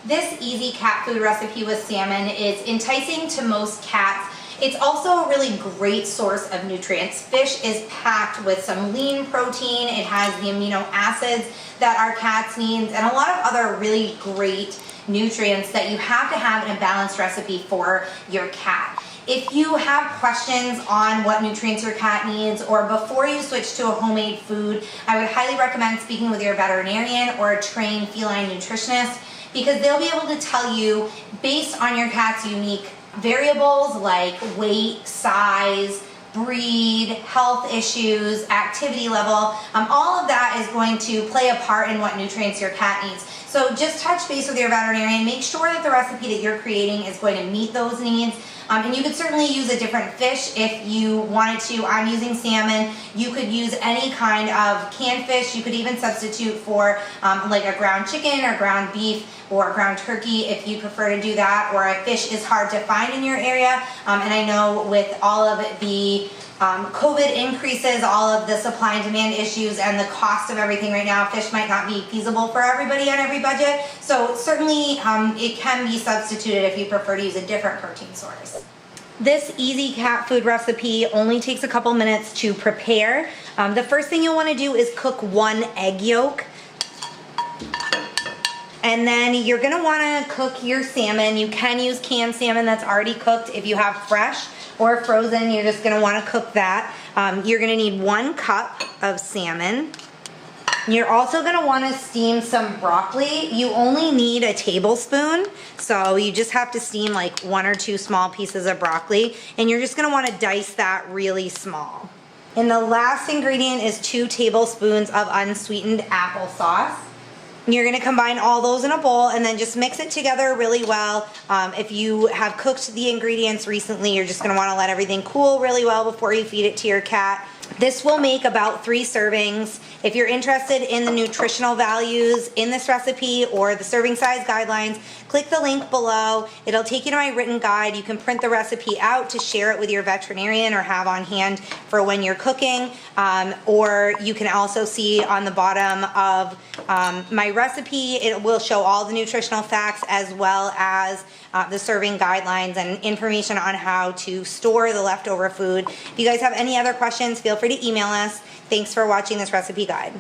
This easy cat food recipe with salmon is enticing to most cats. It's also a really great source of nutrients. Fish is packed with some lean protein. It has the amino acids that our cats need and a lot of other really great nutrients that you have to have in a balanced recipe for your cat. If you have questions on what nutrients your cat needs, or before you switch to a homemade food, I would highly recommend speaking with your veterinarian or a trained feline nutritionist, because they'll be able to tell you, based on your cat's unique variables like weight, size, breed, health issues, activity level, all of that is going to play a part in what nutrients your cat needs. So just touch base with your veterinarian, make sure that the recipe that you're creating is going to meet those needs. And you could certainly use a different fish if you wanted to. I'm using salmon. You could use any kind of canned fish. You could even substitute for like a ground chicken or ground beef or ground turkey if you prefer to do that, or if fish is hard to find in your area. And I know with all of the COVID increases, all of the supply and demand issues and the cost of everything right now, fish might not be feasible for everybody on every budget. So certainly it can be substituted if you prefer to use a different protein source. This easy cat food recipe only takes a couple minutes to prepare. The first thing you'll want to do is cook 1 egg yolk. And then you're going to want to cook your salmon. You can use canned salmon that's already cooked. If you have fresh or frozen, you're just going to want to cook that. You're going to need 1 cup of salmon. You're also going to want to steam some broccoli. You only need a tablespoon, so you just have to steam like 1 or 2 small pieces of broccoli, and you're just going to want to dice that really small. And the last ingredient is 2 tablespoons of unsweetened applesauce. You're going to combine all those in a bowl and then just mix it together really well. If you have cooked the ingredients recently, you're just going to want to let everything cool really well before you feed it to your cat. This will make about 3 servings. If you're interested in the nutritional values in this recipe or the serving size guidelines, click the link below. It'll take you to my written guide. You can print the recipe out to share it with your veterinarian or have on hand for when you're cooking. Or you can also see on the bottom of my recipe, it will show all the nutritional facts as well as the serving guidelines and information on how to store the leftover food. If you guys have any other questions, feel free to email us. Thanks for watching this recipe guide.